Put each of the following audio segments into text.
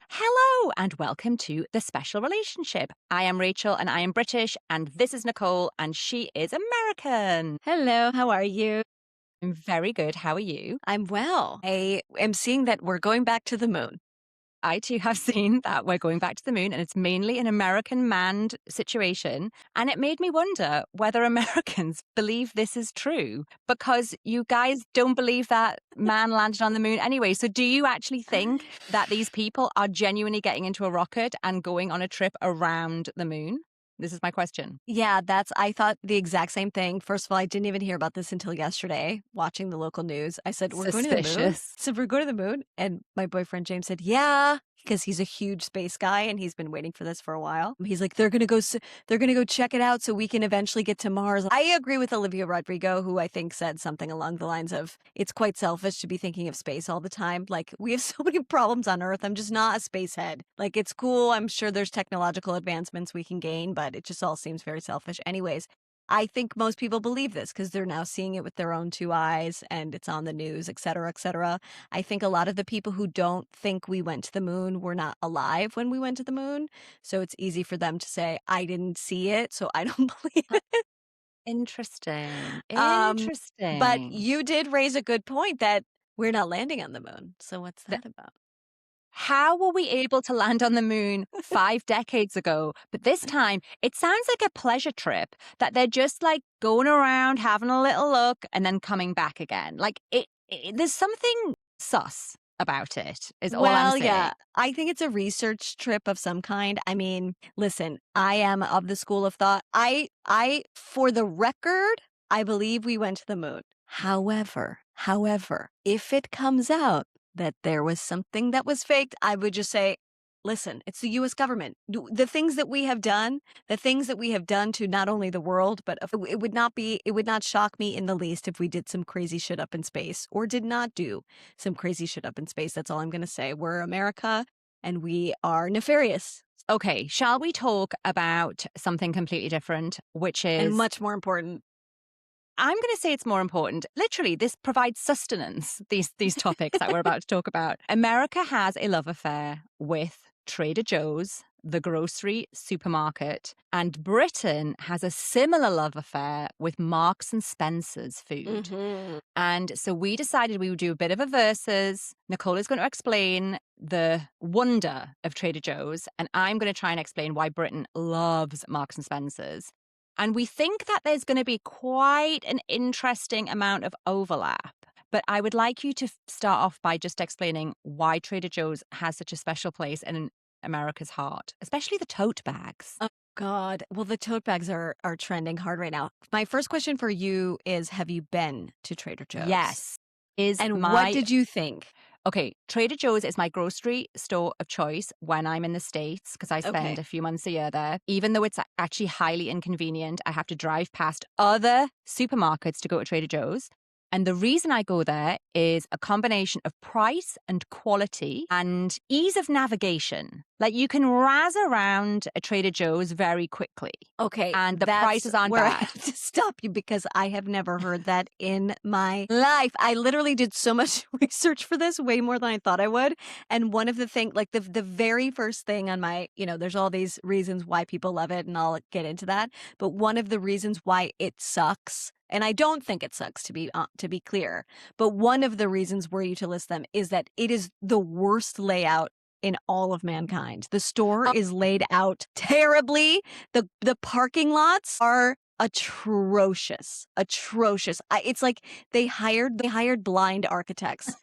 Hello and welcome to The Special Relationship. I am Rachel and I am British, and this is Nicole and she is American. Hello, how are you? I'm very good. How are you? I'm well. I am seeing that we're going back to the moon. I too have seen that we're going back to the moon, and it's mainly an American manned situation. And it made me wonder whether Americans believe this is true, because you guys don't believe that man landed on the moon anyway. So do you actually think that these people are genuinely getting into a rocket and going on a trip around the moon? This is my question. Yeah, I thought the exact same thing. First of all, I didn't even hear about this until yesterday, watching the local news. I said, we're going to the moon. Suspicious. So we're going to the moon. And my boyfriend James said, yeah, because he's a huge space guy and he's been waiting for this for a while. He's like, they're going to go check it out so we can eventually get to Mars. I agree with Olivia Rodrigo, who I think said something along the lines of, it's quite selfish to be thinking of space all the time. Like, we have so many problems on Earth. I'm just not a space head. Like, it's cool. I'm sure there's technological advancements we can gain, but it just all seems very selfish. Anyways, I think most people believe this because they're now seeing it with their own two eyes and it's on the news, et cetera, et cetera. I think a lot of the people who don't think we went to the moon were not alive when we went to the moon. So it's easy for them to say, I didn't see it, so I don't believe it. Interesting. Um, Interesting. But you did raise a good point that we're not landing on the moon. So what's that about? How were we able to land on the moon 5 decades ago? But this time, it sounds like a pleasure trip that they're just like going around, having a little look, and then coming back again. Like there's something sus about it, is all I'm saying. Yeah, I think it's a research trip of some kind. I mean, listen, I am of the school of thought. For the record, I believe we went to the moon. However, if it comes out that there was something that was faked, I would just say, listen, it's the U.S. government. The things that we have done, to not only the world, but it would not shock me in the least if we did some crazy shit up in space or did not do some crazy shit up in space. That's all I'm going to say. We're America and we are nefarious. Okay, shall we talk about something completely different, which is... And much more important. I'm going to say it's more important. Literally, this provides sustenance, these topics that we're about to talk about. America has a love affair with Trader Joe's, the grocery supermarket, and Britain has a similar love affair with Marks and Spencer's food. Mm-hmm. And so we decided we would do a bit of a versus. Nicole is going to explain the wonder of Trader Joe's, and I'm going to try and explain why Britain loves Marks and Spencer's. And we think that there's going to be quite an interesting amount of overlap. But I would like you to start off by just explaining why Trader Joe's has such a special place in America's heart, especially the tote bags. Oh, God. Well, the tote bags are trending hard right now. My first question for you is, have you been to Trader Joe's? Yes. What did you think? Okay, Trader Joe's is my grocery store of choice when I'm in the States because I spend a few months a year there. Even though it's actually highly inconvenient, I have to drive past other supermarkets to go to Trader Joe's. And the reason I go there is a combination of price and quality and ease of navigation. Like, you can razz around a Trader Joe's very quickly. Okay. And the prices aren't where bad. I have to stop you because I have never heard that in my life. I literally did so much research for this, way more than I thought I would. And one of the things, like the very first thing on my, there's all these reasons why people love it, and I'll get into that. But one of the reasons why it sucks, and I don't think it sucks to be clear, but one of the reasons, were you to list them, is that it is the worst layout in all of mankind. The store is laid out terribly. The parking lots are atrocious. It's like they hired blind architects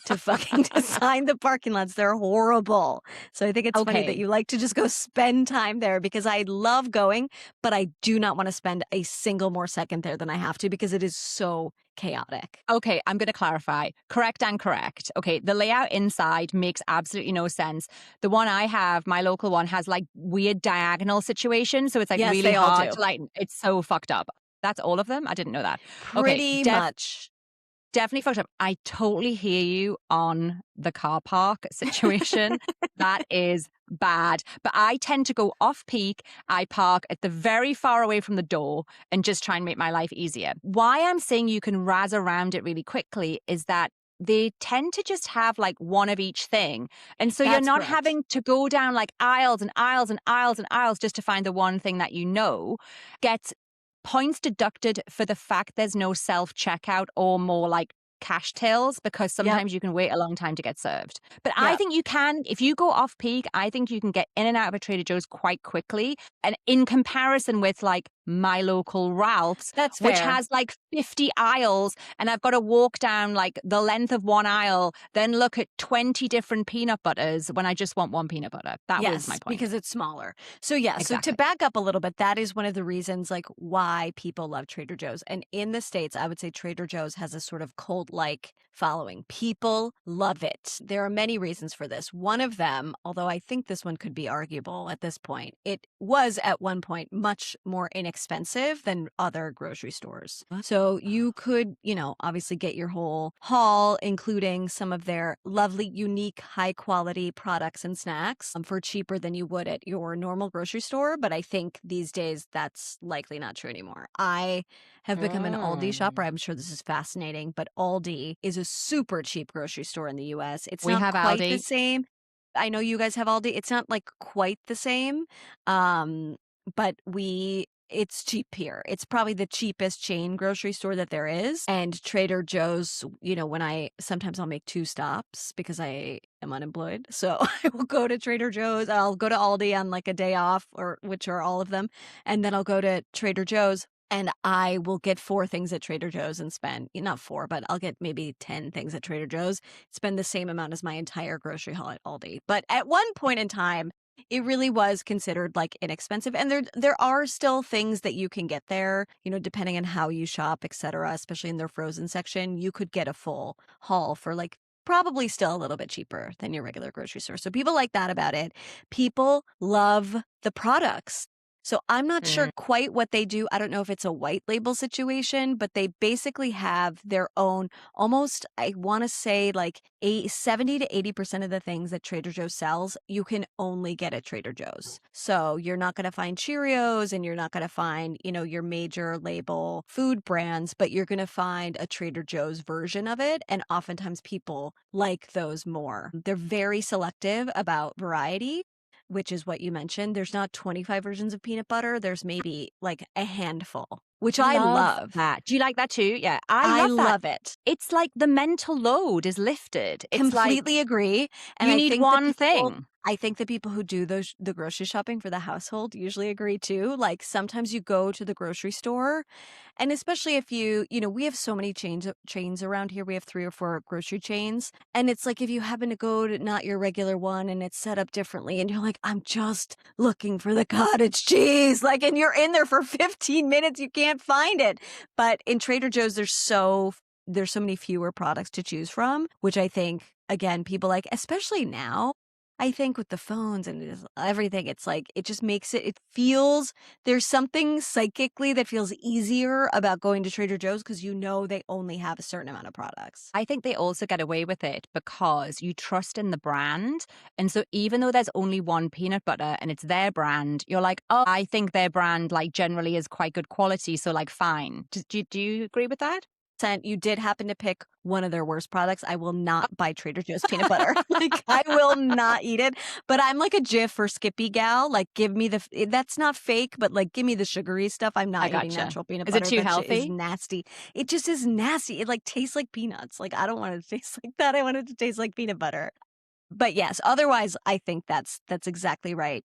to fucking design the parking lots. They're horrible. So I think it's funny that you like to just go spend time there, because I love going, but I do not want to spend a single more second there than I have to, because it is so chaotic. Okay, I'm going to clarify. Correct and correct. Okay, the layout inside makes absolutely no sense. The one I have, my local one, has like weird diagonal situations, so it's like really hard to like. It's so fucked up. That's all of them? I didn't know that. Pretty much. Definitely fucked up. I totally hear you on the car park situation. That is bad. But I tend to go off peak. I park at the very far away from the door and just try and make my life easier. Why I'm saying you can razz around it really quickly is that they tend to just have like one of each thing. And so you're That's not correct. having to go down like aisles and aisles and aisles and aisles just to find the one thing that you know. Gets points deducted for the fact there's no self checkout or more like cash tills because Yep, sometimes you can wait a long time to get served. But I yep. think you can, if you go off peak, I think you can get in and out of a Trader Joe's quite quickly. And in comparison with like my local Ralph's, That's which fair. has like 50 aisles, and I've got to walk down like the length of one aisle, then look at 20 different peanut butters when I just want one peanut butter. That was my Yes, point. because it's smaller. So yeah, so to Exactly. back up a little bit, that is one of the reasons like why people love Trader Joe's. And in the States, I would say Trader Joe's has a sort of cult-like following. People love it. There are many reasons for this. One of them, although I think this one could be arguable at this point, it was at one point much more inexpensive than other grocery stores. So you could, obviously get your whole haul, including some of their lovely, unique, high quality products and snacks for cheaper than you would at your normal grocery store. But I think these days that's likely not true anymore. I have become an Aldi shopper. Mm. I'm sure this is fascinating, but Aldi is a super cheap grocery store in the US. It's We not have quite the Aldi. same. I know you guys have Aldi. It's not like quite the same. Um, but it's cheap here. It's probably the cheapest chain grocery store that there is. And Trader Joe's, when sometimes I'll make two stops because I am unemployed. So I will go to Trader Joe's. I'll go to Aldi on like a day off, or which are all of them. And then I'll go to Trader Joe's. And I will get 4 things at Trader Joe's and spend, not 4, but I'll get maybe 10 things at Trader Joe's, spend the same amount as my entire grocery haul at Aldi. But at one point in time, it really was considered like inexpensive. And there are still things that you can get there, depending on how you shop, etc., especially in their frozen section. You could get a full haul for like probably still a little bit cheaper than your regular grocery store. So people like that about it. People love the products. So I'm not sure Mm. quite what they do. I don't know if it's a white label situation, but they basically have their own almost, I want to say like 70 to 80% of the things that Trader Joe's sells, you can only get at Trader Joe's. So you're not going to find Cheerios and you're not going to find, your major label food brands, but you're going to find a Trader Joe's version of it. And oftentimes people like those more. They're very selective about variety, which is what you mentioned. There's not 25 versions of peanut butter. There's maybe like a handful, which I Love love. that. Do you like that too? Yeah, I I love that. love it. It's like the mental load is lifted. It's like Completely agree. And you need one thing. I think the people who do the grocery shopping for the household usually agree too. Like sometimes you go to the grocery store, and especially if we have so many chains around here. We have 3 or 4 grocery chains, and it's like if you happen to go to not your regular one and it's set up differently, and you're like, I'm just looking for the cottage cheese, like, and you're in there for 15 minutes, you can't find it. But in Trader Joe's, there's so many fewer products to choose from, which I think, again, people like, especially now. I think with the phones and everything, it's like, it just makes it feels, there's something psychically that feels easier about going to Trader Joe's because they only have a certain amount of products. I think they also get away with it because you trust in the brand. And so even though there's only one peanut butter and it's their brand, you're like, oh, I think their brand like generally is quite good quality. So like, fine. Do you agree with that? You did happen to pick one of their worst products. I will not buy Trader Joe's peanut butter. Like, I will not eat it. But I'm like a Jif or Skippy gal. Like, give me that's not fake, but like, give me the sugary stuff. I'm I not eating gotcha. natural peanut Is it butter. too That shit is healthy? nasty. It just is nasty. It like tastes like peanuts. Like, I don't want it to taste like that. I want it to taste like peanut butter. But yes, otherwise, I think that's exactly right.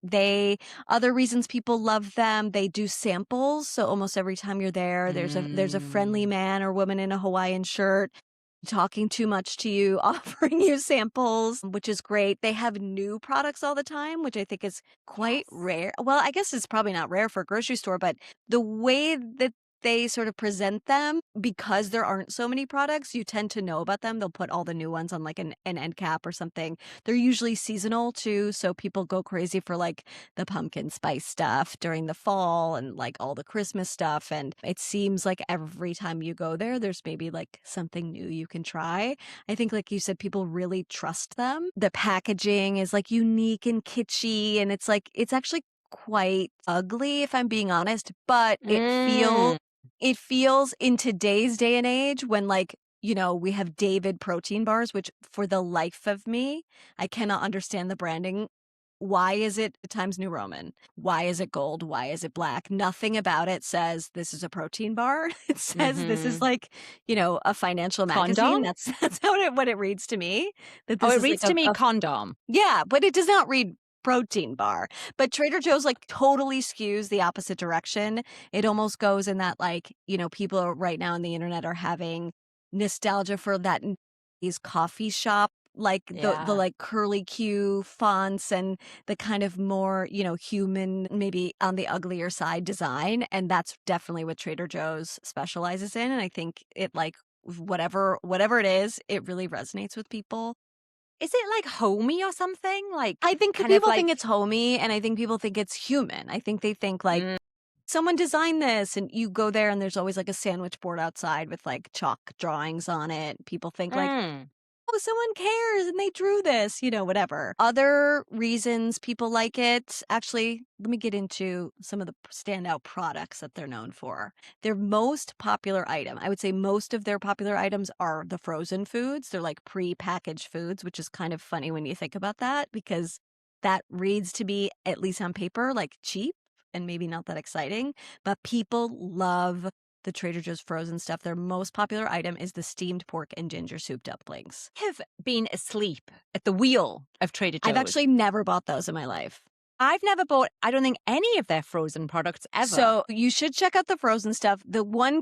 Other reasons people love them, they do samples. So almost every time you're there, there's a friendly Mm. man or woman in a Hawaiian shirt talking too much to you, offering you samples, which is great. They have new products all the time, which I think is quite Yes. rare. Well, I guess it's probably not rare for a grocery store, but the way that they sort of present them, because there aren't so many products, you tend to know about them. They'll put all the new ones on like an end cap or something. They're usually seasonal too, so people go crazy for like the pumpkin spice stuff during the fall and like all the Christmas stuff. And it seems like every time you go there, there's maybe like something new you can try. I think, like you said, people really trust them. The packaging is like unique and kitschy, and it's actually quite ugly if I'm being honest, but Mm. it feels in today's day and age when like we have David protein bars, which for the life of me, I cannot understand the branding. Why is it Times New Roman? Why is it gold? Why is it black? Nothing about it says this is a protein bar. It says this is Mhm. like, a financial magazine. Condom? That's what it reads to me. That Oh, this it is like reads to me a condom. yeah, but it does not read protein bar. But Trader Joe's like totally skews the opposite direction. It almost goes in that like, people right now on the internet are having nostalgia for that these coffee shop like the Yeah. like curly Q fonts and the kind of more, human, maybe on the uglier side design. And that's definitely what Trader Joe's specializes in. And I think it like whatever it is, it really resonates with people. Is it like homey or something? I Like, think kind of people think like it's homey, and I think people think it's human. I think they think, like, mm, someone designed this, and you go there, and there's always, like, a sandwich board outside with, like, chalk drawings on it. People think, like, mm. "Oh, someone cares, and they drew this," whatever. Other reasons people like it actually, let me get into some of the standout products that they're known for. Their most popular item, I would say most of their popular items are the frozen foods. They're, like, pre-packaged foods, which is kind of funny when you think about that because that reads to be, at least on paper, like, cheap and maybe not that exciting, but people love the Trader Joe's frozen stuff. Their most popular item is the steamed pork and ginger soup dumplings. Have been asleep at the wheel of Trader I've Joe's. actually never bought those in my life. I've never bought, I don't think, any of their frozen products ever. So you should check out the frozen stuff. The one,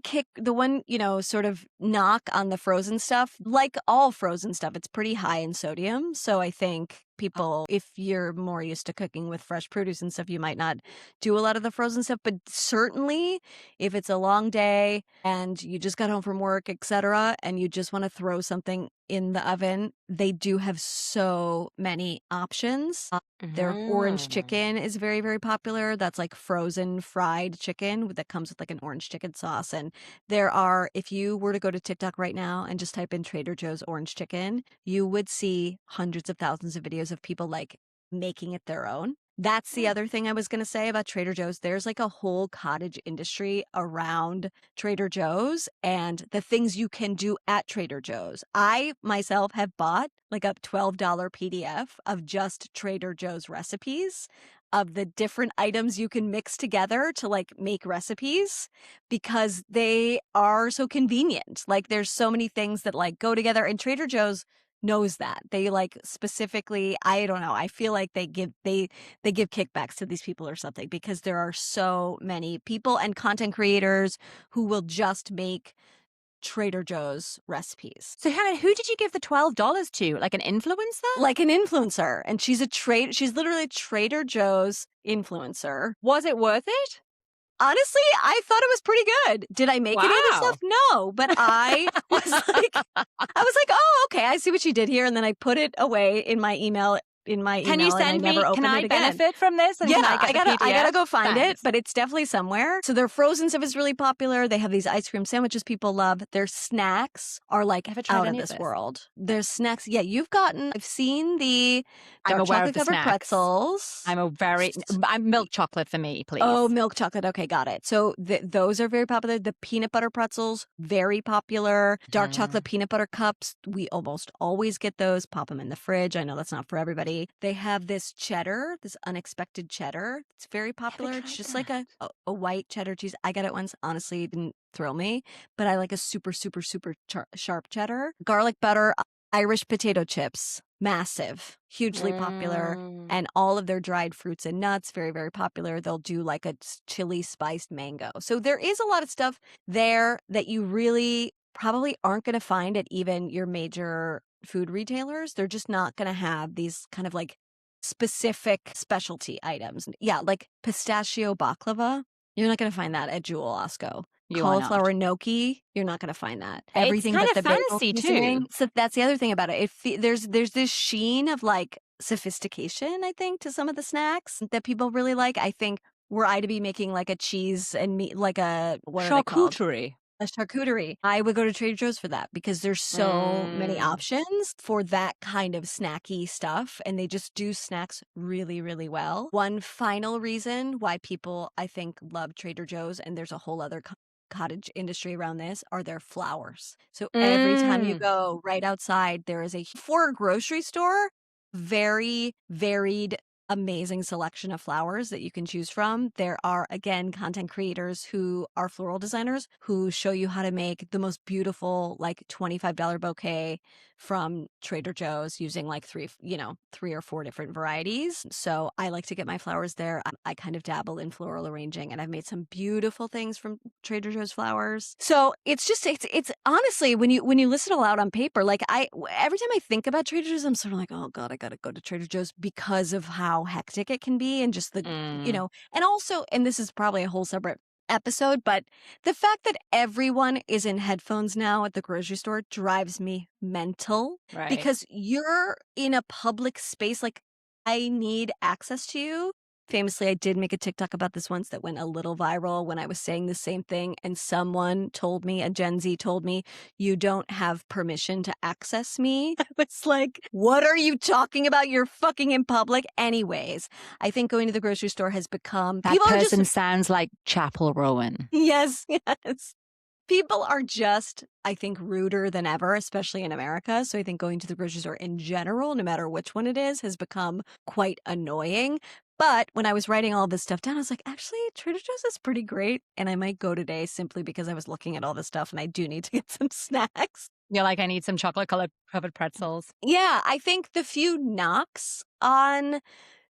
sort of knock on the frozen stuff, like all frozen stuff, it's pretty high in sodium. So I think people, if you're more used to cooking with fresh produce and stuff, you might not do a lot of the frozen stuff. But certainly if it's a long day and you just got home from work, etc., and you just want to throw something in the oven, they do have so many options. Their orange Mhm. chicken is very, very popular. That's like frozen fried chicken that comes with like an orange chicken sauce. And there are, if you were to go to TikTok right now and just type in Trader Joe's orange chicken, you would see hundreds of thousands of videos of people like making it their own. That's the Mm. other thing I was going to say about Trader Joe's. There's like a whole cottage industry around Trader Joe's and the things you can do at Trader Joe's. I myself have bought like a $12 PDF of just Trader Joe's recipes of the different items you can mix together to like make recipes because they are so convenient. Like there's so many things that like go together and Trader Joe's knows that. They like specifically, I don't know, I feel like they give kickbacks to these people or something because there are so many people and content creators who will just make Trader Joe's recipes. So hang on, who did you give the $12 to? Like an influencer? Like an influencer, and she's literally Trader Joe's influencer. Was it worth it? Honestly, I thought it was pretty good. Did I make any other stuff? Wow. No, but I was like "Oh, okay, I see what you did here," and then I put it away Can you and I send never me? Can opened I it again. benefit from this? And Yeah, can I get I the gotta PDF? go find it, Thanks. but it's definitely somewhere. So their frozen stuff is really popular. They have these ice cream sandwiches people love. Their snacks are like Ever tried out of any of this this? world. Their snacks, yeah, I've seen the I'm dark aware of chocolate the covered snacks. pretzels. I'm milk chocolate for me, Oh, please. milk chocolate. Okay, got it. So those are very popular. The peanut butter pretzels, very popular. Dark chocolate Mhm. peanut butter cups, we almost always get those. Pop them in the fridge. I know that's not for everybody. They have this cheddar, this unexpected cheddar. It's very Never popular. It's tried just like that. a white cheddar cheese. I got it once. Honestly, it didn't thrill me, but I like a super, super, super sharp cheddar. Garlic butter, Irish potato chips, massive, hugely popular, Mm. and all of their dried fruits and nuts, very, very popular. They'll do like a chili spiced mango. So there is a lot of stuff there that you really probably aren't going to find at even your major food retailers. They're just not going to have these kind of like specific specialty items. Yeah, like pistachio baklava. You're not going to find that at Jewel Osco. You are Cauliflower not. gnocchi, you're not gonna find that. It's Everything kind but of the bagel fancy seasoning. too. So that's the other thing about it. There's this sheen of like sophistication, I think, to some of the snacks that people really like. I think were I to be making like a cheese and meat, like a what are they called? Charcuterie. A charcuterie. I would go to Trader Joe's for that because there's so many Mm. options for that kind of snacky stuff, and they just do snacks really, really well. One final reason why people, I think, love Trader Joe's, and there's a whole other cottage industry around this are their flowers. So every time you Mm, go right outside, there is for a grocery store, very varied, amazing selection of flowers that you can choose from. There are, again, content creators who are floral designers who show you how to make the most beautiful, like $25 bouquet from Trader Joe's using like three or four different varieties. So I like to get my flowers there. I kind of dabble in floral arranging, and I've made some beautiful things from Trader Joe's flowers. So it's honestly, when you listen aloud on paper, like every time I think about Trader Joe's, I'm sort of like, oh God, I gotta go to Trader Joe's because of how hectic it can be, and just mm, and also, and this is probably a whole separate episode, but the fact that everyone is in headphones now at the grocery store drives me mental right. because you're in a public space. Like, I need access to you. Famously, I did make a TikTok about this once that went a little viral when I was saying the same thing, and someone told me, a Gen Z told me, you don't have permission to access me. I was like, what are you talking about? You're fucking in public. Anyways, I think going to the grocery store has become, That people are just, person sounds like Chapel Rowan. yes, yes. People are just, I think, ruder than ever, especially in America. So I think going to the grocery store in general, no matter which one it is, has become quite annoying. But when I was writing all this stuff down, I was like, actually, Trader Joe's is pretty great. And I might go today simply because I was looking at all this stuff and I do need to get some snacks. You're like, I need some chocolate colored covered pretzels. Yeah, I think the few knocks on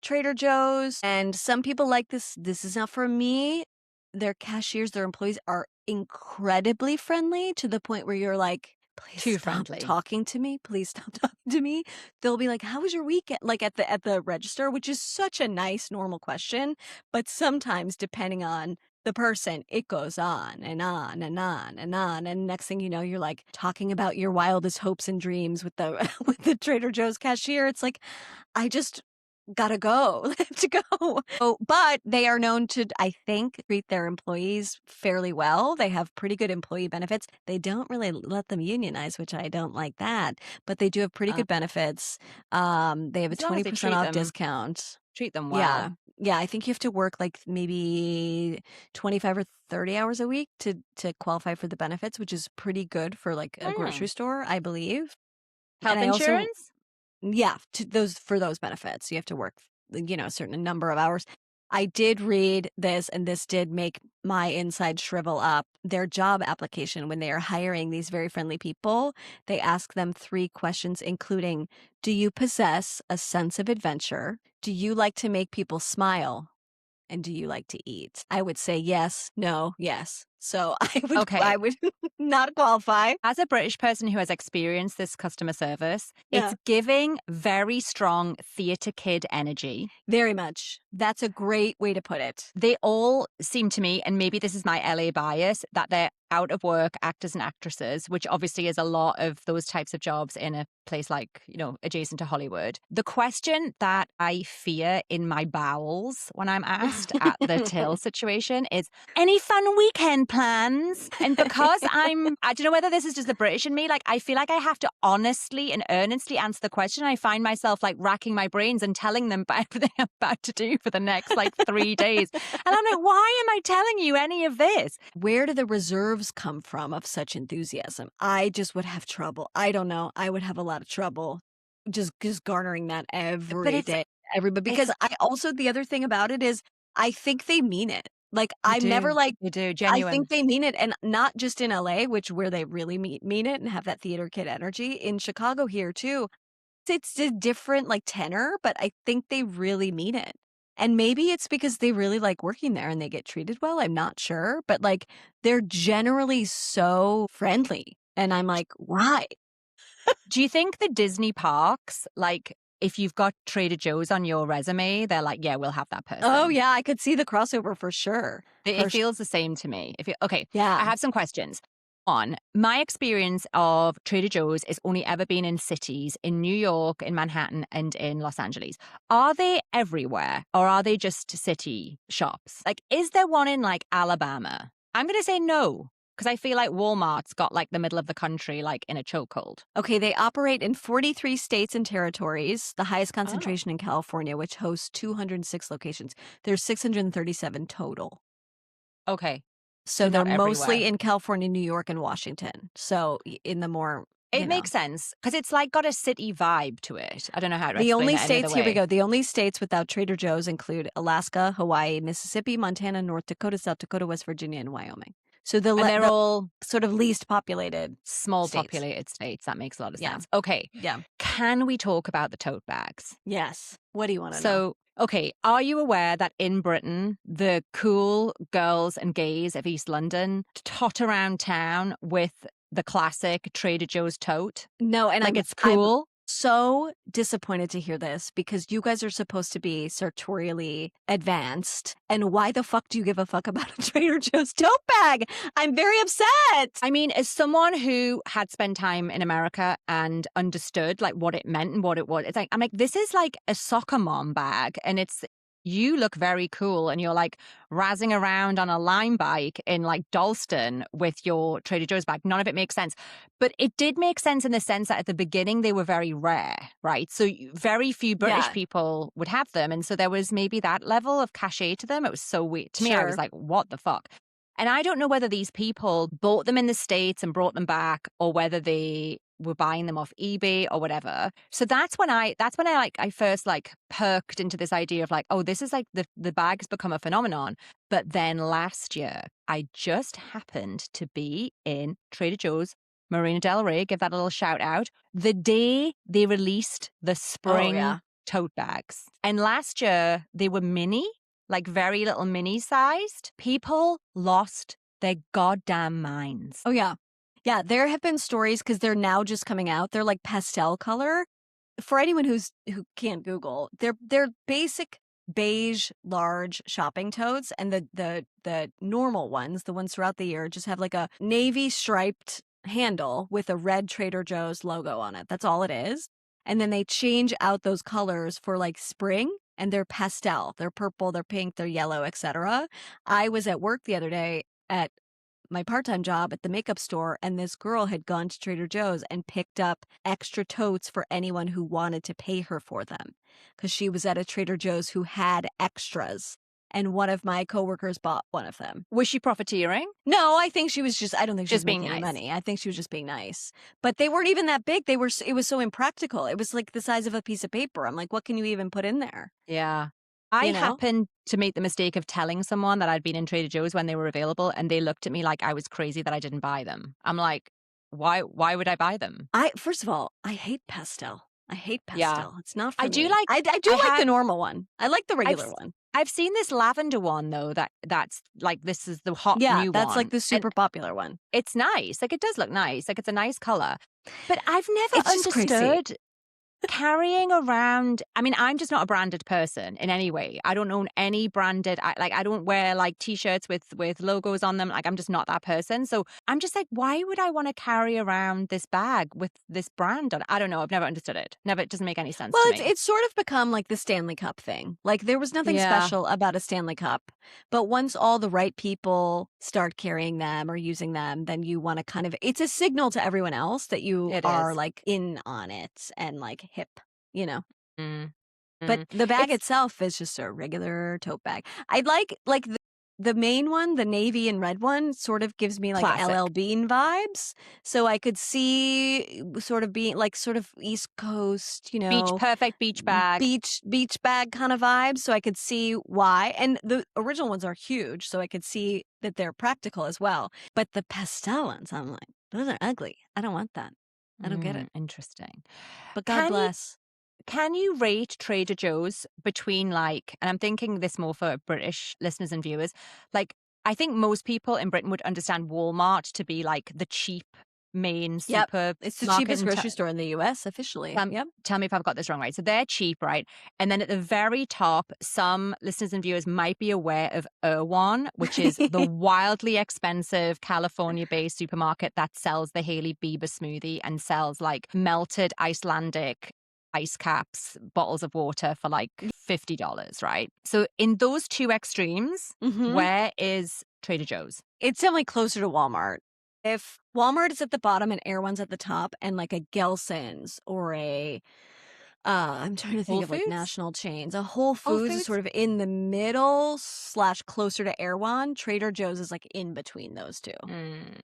Trader Joe's, and some people like this is not for me. Their cashiers, their employees are incredibly friendly to the point where you're like, please Too stop friendly. talking to me. Please stop talking to me. They'll be like, how was your weekend? Like at the register, which is such a nice, normal question. But sometimes, depending on the person, it goes on and on and on and on. And next thing you know, you're like talking about your wildest hopes and dreams with the with the Trader Joe's cashier. It's like, I just gotta go. I have to go. Oh, but they are known to, I think, treat their employees fairly well. They have pretty good employee benefits. They don't really let them unionize, which I don't like that, but they do have pretty Uh, good benefits. They have a as long as they 20% off discount. treat them Yeah. well. Yeah, I think you have to work like maybe 25 or 30 hours a week to qualify for the benefits, which is pretty good for like a grocery Mm. store, I believe. And Health I also, insurance? yeah, to those for those benefits, you have to work, a certain number of hours. I did read this, and this did make my inside shrivel up. Their job application, when they are hiring these very friendly people, they ask them 3 questions, including, do you possess a sense of adventure? Do you like to make people smile? And do you like to eat? I would say yes, no, yes. So I Okay. would not qualify. As a British person who has experienced this customer service, it's Yeah. giving very strong theatre kid energy. Very much. That's a great way to put it. They all seem to me, and maybe this is my LA bias, that they're out of work actors and actresses, which obviously is a lot of those types of jobs in a place like, adjacent to Hollywood. The question that I fear in my bowels when I'm asked at the till situation is, any fun weekend plans? And because I don't know whether this is just the British in me, like I feel like I have to honestly and earnestly answer the question. I find myself like racking my brains and telling them about everything I'm about to do for the next like 3 days. And I'm like, why am I telling you any of this? Where do the reserves come from of such enthusiasm? I just would have trouble. I don't know. I would have a lot of trouble just garnering that But every day. Everybody, it's because I also, the other thing about it is I think they mean it. Like, you I'm never do. like, You do. I Genuine. think they mean it, and not just in LA, which where they really mean it and have that theater kid energy. In Chicago here too, it's a different, like, tenor, but I think they really mean it. And maybe it's because they really like working there and they get treated well, I'm not sure, but, like, they're generally so friendly, and I'm like, "Why?" Do you think the Disney parks, like, if you've got Trader Joe's on your resume, they're like, yeah, we'll have that Oh, person? yeah, I could see the crossover for sure. It feels the same to me. Okay, I Yeah. have some questions. On my experience of Trader Joe's has only ever been in cities in New York, in Manhattan, and in Los Angeles. Are they everywhere, or are they just city shops? Like, is there one in like Alabama? I'm going to say no, because I feel like Walmart's got like the middle of the country, like in a chokehold. Okay, they operate in 43 states and territories, the highest Oh, concentration in California, which hosts 206 locations. There's 637 total. okay. So So they're not everywhere. mostly in California, New York, and Washington. So in the more, It makes sense because it's like got a city vibe to it. I don't know how to the explain only it any other states, here we way. go. The only states without Trader Joe's include Alaska, Hawaii, Mississippi, Montana, North Dakota, South Dakota, West Virginia, and Wyoming. So And they're the all sort of least populated small states. populated states. That makes a lot of Yeah. sense. Okay. Yeah. Can we talk about the tote bags? Yes. What do you want to know? So, okay, are you aware that in Britain, the cool girls and gays of East London tot around town with the classic Trader Joe's tote? No, and Like it's I'm cool? so disappointed to hear this because you guys are supposed to be sartorially advanced. And why the fuck do you give a fuck about a Trader Joe's tote bag? I'm very upset. I mean, as someone who had spent time in America and understood like what it meant and what it was, it's like, I'm like, this is like a soccer mom bag. And you look very cool and you're like razzing around on a Lime bike in like Dalston with your Trader Joe's bag. None of it makes sense. But it did make sense in the sense that at the beginning they were very rare, right? So very few British Yeah. people would have them. And so there was maybe that level of cachet to them. It was so weird. To me, I was Sure. like, what the fuck? And I don't know whether these people bought them in the States and brought them back or whether they were buying them off eBay or whatever. So I first like perked into this idea of like, oh, this is like the bag's become a phenomenon. But then last year, I just happened to be in Trader Joe's, Marina Del Rey, give that a little shout out, the day they released the Oh, spring yeah. tote bags. And last year they were mini, like very little mini sized. People lost their goddamn minds. Oh, yeah. Yeah, there have been stories because they're now just coming out. They're like pastel color. For anyone who can't Google, they're basic beige large shopping totes, and the normal ones, the ones throughout the year, just have like a navy striped handle with a red Trader Joe's logo on it. That's all it is. And then they change out those colors for like spring, and they're pastel. They're purple, they're pink, they're yellow, etc. I was at work the other day at my part-time job at the makeup store, and this girl had gone to Trader Joe's and picked up extra totes for anyone who wanted to pay her for them because she was at a Trader Joe's who had extras, and one of my coworkers bought one of them. Was she profiteering? No, I think she was I don't think she was Just being making any nice. money. I think she was just being nice. But they weren't even that big. It was so impractical. It was like the size of a piece of paper. I'm like, what can you even put in there? Yeah. I You know? happened to make the mistake of telling someone that I'd been in Trader Joe's when they were available, and they looked at me like I was crazy that I didn't buy them. I'm like, why would I buy them? First of all, I hate pastel. I hate Yeah. pastel. It's not I for do me. like I do I like the have normal one. I like the I've regular s- one. I've seen this lavender one though that's like this is the hot Yeah, new that's like one. the And super popular one. it's nice. Like it does look nice. Like it's a nice color. But I've never It's just crazy. understood carrying around, I mean, I'm just not a branded person in any way. I don't own any branded, I don't wear like t-shirts with logos on them. Like I'm just not that person. So I'm just like, why would I want to carry around this bag with this brand on it? I don't know. I've never understood it. Never, it doesn't make any sense Well, to it's me. it's sort of become like the Stanley Cup thing. Like there was nothing Yeah, special about a Stanley Cup, but once all the right people start carrying them or using them, then you want to kind of it's a signal to everyone else that you it are is. like in on it and like hip, you know. Mm, But mm. the bag It's itself is just a regular tote bag. I'd like the main one, the navy and red one, sort of gives me like classic. LL Bean vibes. So I could see sort of being like sort of East Coast, Perfect beach bag. beach bag kind of vibes. So I could see why. And the original ones are huge, so I could see that they're practical as well. But the pastel ones, I'm like, those are ugly. I don't want that. I don't get it. Interesting. But God Can you bless. Can you rate Trader Joe's between like, and I'm thinking this more for British listeners and viewers, like, I think most people in Britain would understand Walmart to be like the cheap main Yep. supermarket. It's the cheapest grocery store in the US officially. Yep. Tell me if I've got this wrong, right? So they're cheap, right? And then at the very top, some listeners and viewers might be aware of Erewhon, which is the wildly expensive California-based supermarket that sells the Hailey Bieber smoothie and sells like melted Icelandic ice caps, bottles of water for like $50, right? So in those two extremes, Mhm. where is Trader Joe's? It's definitely closer to Walmart. If Walmart is at the bottom and Erewhon's at the top, and like a Gelson's or I'm trying to think Whole of like Foods? national chains. A Whole Whole Foods is Foods? sort of in the middle slash closer to Erewhon. Trader Joe's is like in between those two. Mm,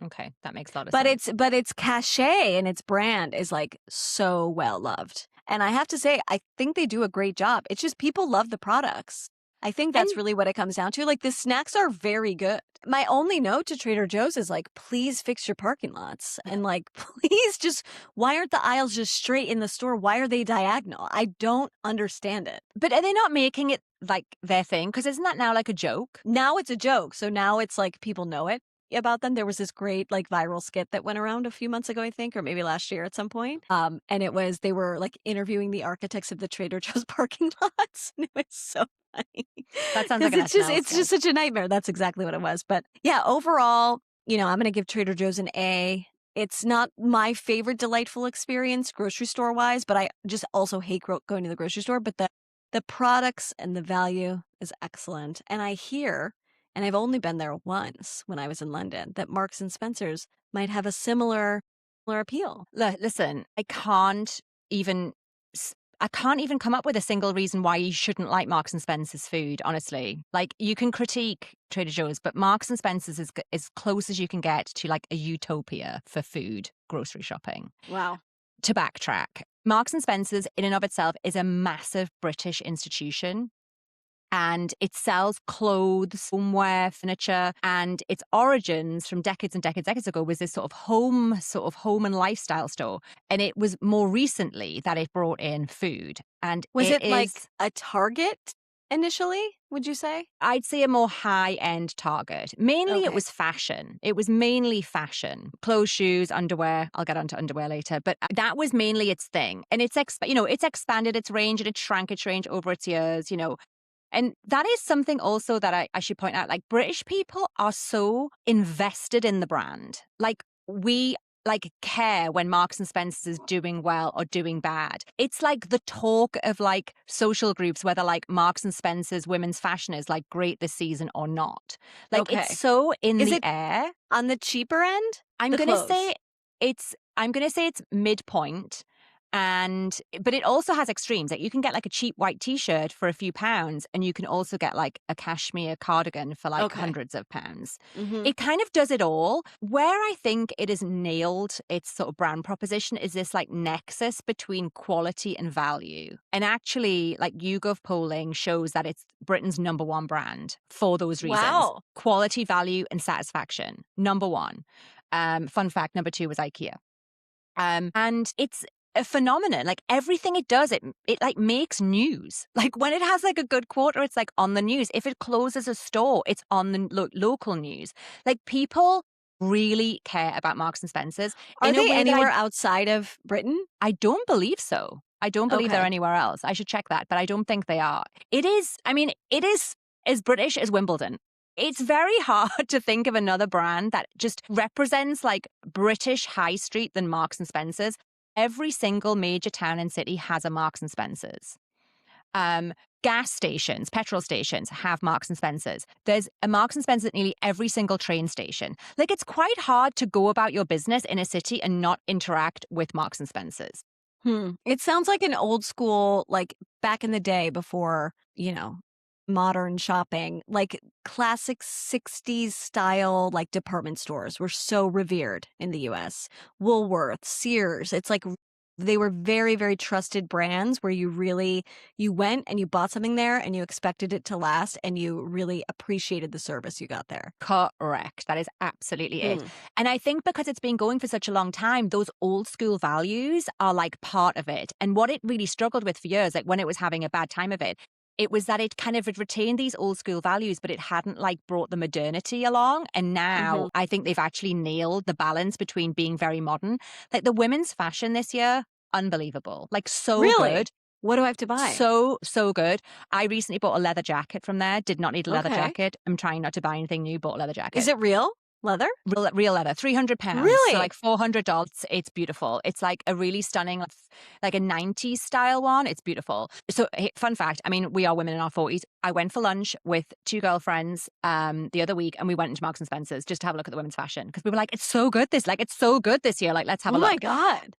okay, that makes a lot of But sense. its cachet and its brand is like so well loved. And I have to say, I think they do a great job. It's just people love the products. I think And that's really what it comes down to. Like the snacks are very good. My only note to Trader Joe's is like, please fix your parking lots. And like, please just, why aren't the aisles just straight in the store? Why are they diagonal? I don't understand it. but are they not making it like their thing? Because isn't that now like a joke? Now it's a joke. So now it's like people know it about them. There was this great like viral skit that went around a few months ago, I think, or maybe last year at some point. And it was they were like interviewing the architects of the Trader Joe's parking lots. And it was so funny. That sounds like Because an it's SNL just sketch. such a nightmare. That's exactly what it was. But yeah, overall, I'm gonna give Trader Joe's an A. It's not my favorite delightful experience grocery store wise, but I just also hate going to the grocery store. But the products and the value is excellent. And I hear, and I've only been there once when I was in London, that Marks and Spencer's might have a similar appeal. Listen, even I can't even come up with a single reason why you shouldn't like Marks and Spencer's food, honestly. Like you can critique Trader Joe's, but Marks and Spencer's is as close as you can get to like a utopia for food grocery shopping. Wow. To backtrack, Marks and Spencer's in and of itself is a massive British institution. And it sells clothes, homeware, furniture, and its origins from decades and decades ago was this sort of home and lifestyle store. And it was more recently that it brought in food. And Was it it like is, a Target initially, would you say? I'd say, a more high-end target. Mainly it Okay. was fashion. It was mainly fashion. Clothes, shoes, underwear. I'll get onto underwear later. But that was mainly its thing. And it's expanded its range and it shrank its range over its years, And that is something also that I should point out. Like British people are so invested in the brand. Like we care when Marks and Spencer's is doing well or doing bad. It's like the talk of like social groups, whether like Marks and Spencer's women's fashion is like great this season or not. Like it's Okay. so in Is the it air. on the cheaper end? I'm The gonna clothes. say it's midpoint. But it also has extremes. Like you can get like a cheap white t-shirt for a few pounds, and you can also get like a cashmere cardigan for like Okay. hundreds of pounds. Mm-hmm. It kind of does it all. Where I think it has nailed its sort of brand proposition is this like nexus between quality and value. And actually, like YouGov polling shows that it's Britain's number one brand for those reasons. Wow. Quality, value, and satisfaction. Number one. Fun fact, number two was IKEA. And it's a phenomenon. Like everything it does, it like makes news. Like when it has like a good quarter, it's like on the news. If it closes a store, it's on the local news. Like people really care about Marks and Spencers Are in a they way that anywhere outside of Britain? I don't believe so. I don't believe they're Okay. anywhere else. I should check that, but I don't think they are. It is as British as Wimbledon. It's very hard to think of another brand that just represents like British high street than Marks and Spencer's. Every single major town and city has a Marks and Spencer's. Gas stations, petrol stations have Marks and Spencer's. There's a Marks and Spencer's at nearly every single train station. Like it's quite hard to go about your business in a city and not interact with Marks and Spencer's. It sounds like an old school, like back in the day before, modern shopping, like classic 60s style, like department stores were so revered in the US. Woolworth, Sears, it's like they were very, very trusted brands where you went and you bought something there and you expected it to last and you really appreciated the service you got there. Correct. That is absolutely it. Mm. And I think because it's been going for such a long time, those old school values are like part of it. And what it really struggled with for years, like when it was having a bad time of it was that it kind of had retained these old school values, but it hadn't like brought the modernity along. And now Mhm. I think they've actually nailed the balance between being very modern. Like the women's fashion this year, unbelievable. Like so Really? good. What do I have to buy? So good. I recently bought a leather jacket from there. Did not need a leather Okay. jacket. I'm trying not to buy anything new. Bought a leather Is jacket. it real leather? Real leather, £300. So Really? like $400. It's beautiful. It's like a really stunning, like a 90s style one. It's beautiful. So fun fact, I mean, we are women in our 40s. I went for lunch with two girlfriends the other week and we went into Marks and Spencer's just to have a look at the women's fashion because we were like, it's so good this year. Like, let's have Oh a my look. God.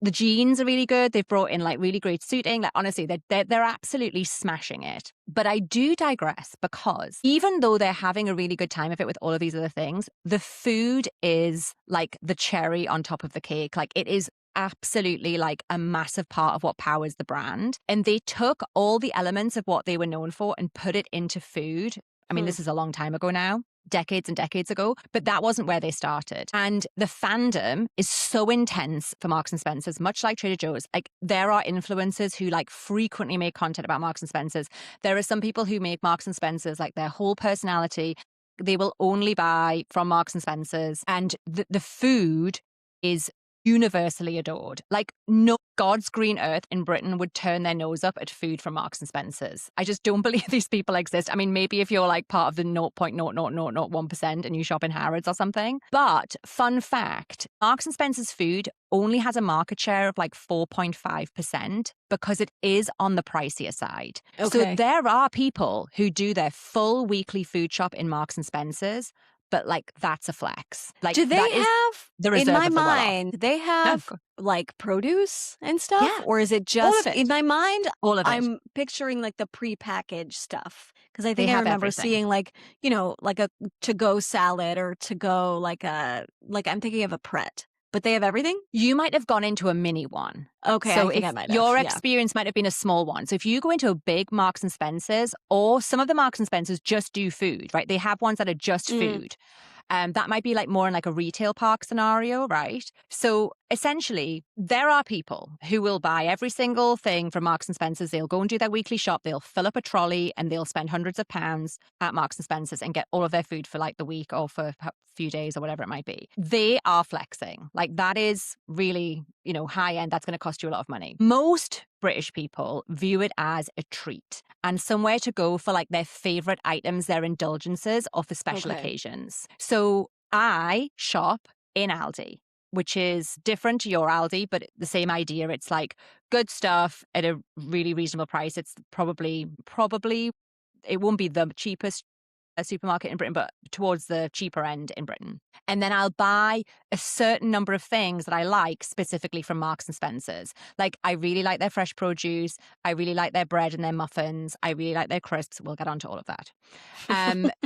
the jeans are really good. They've brought in like really great suiting. Like honestly, they're absolutely smashing it. But I do digress because even though they're having a really good time of it with all of these other things, the food is like the cherry on top of the cake. Like it is absolutely like a massive part of what powers the brand. And they took all the elements of what they were known for and put it into food. I mean, Hmm. this is a long time ago now, decades and decades ago, but that wasn't where they started. And the fandom is so intense for Marks and Spencer's, much like Trader Joe's. Like there are influencers who like frequently make content about Marks and Spencer's. There are some people who make Marks and Spencer's like their whole personality. They will only buy from Marks and Spencer's, and the food is universally adored. Like no God's green earth in Britain would turn their nose up at food from Marks and Spencer's. I just don't believe these people exist. I mean, maybe if you're like part of the 0.00001% and you shop in Harrods or something. But fun fact, Marks and Spencer's food only has a market share of like 4.5% because it is on the pricier side. So Okay. there are people who do their full weekly food shop in Marks and Spencer's, but like that's a flex. Like Do they that is have, the in reserve my of the well-off. mind, they No, have like produce and stuff? yeah, Or is it all of just, in it, my mind, all of it. I'm picturing like the prepackaged stuff? Because I They think I have remember everything. seeing like, like a to go salad or to go like I'm thinking of a Pret, but they have everything? You might have gone into a mini one. Okay, So I think I if might have. your Yeah. experience might have been a small one. So if you go into a big Marks and Spencer's, or some of the Marks and Spencer's just do food, right? They have ones that are just Mm, food. That might be like more in like a retail park scenario, right? So essentially, there are people who will buy every single thing from Marks and Spencer's. They'll go and do their weekly shop. They'll fill up a trolley and they'll spend hundreds of pounds at Marks and Spencer's and get all of their food for like the week or for a few days or whatever it might be. They are flexing. Like that is really, high end. That's going to cost you a lot of money. Most British people view it as a treat and somewhere to go for like their favorite items, their indulgences, or for special okay. occasions. So I shop in Aldi, which is different to your Aldi, but the same idea. It's like good stuff at a really reasonable price. It's probably it won't be the cheapest supermarket in Britain, but towards the cheaper end in Britain. And then I'll buy a certain number of things that I like specifically from Marks and Spencer's. Like I really like their fresh produce. I really like their bread and their muffins. I really like their crisps. We'll get onto all of that.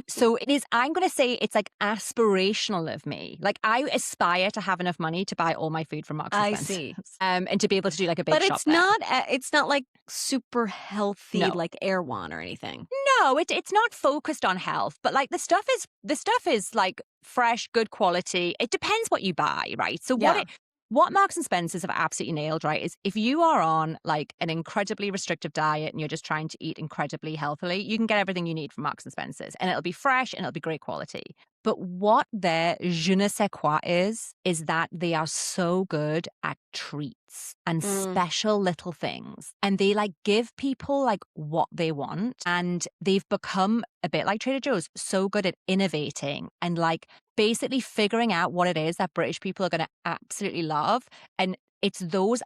So it is, I'm going to say it's like aspirational of me. Like I aspire to have enough money to buy all my food from Marks and I Spencer's, see. and to be able to do like a big But shop there. it's not like super healthy No. like Erewhon or anything. No, it's not focused on health, but like the stuff is like fresh, good quality. It depends what you buy, right? So Yeah. what Marks and Spencers have absolutely nailed, right, is if you are on like an incredibly restrictive diet and you're just trying to eat incredibly healthily, you can get everything you need from Marks and Spencers, and it'll be fresh and it'll be great quality. But what their je ne sais quoi is that they are so good at treats and Mm, special little things. And they like give people like what they want. And they've become a bit like Trader Joe's, so good at innovating and like basically figuring out what it is that British people are going to absolutely love. And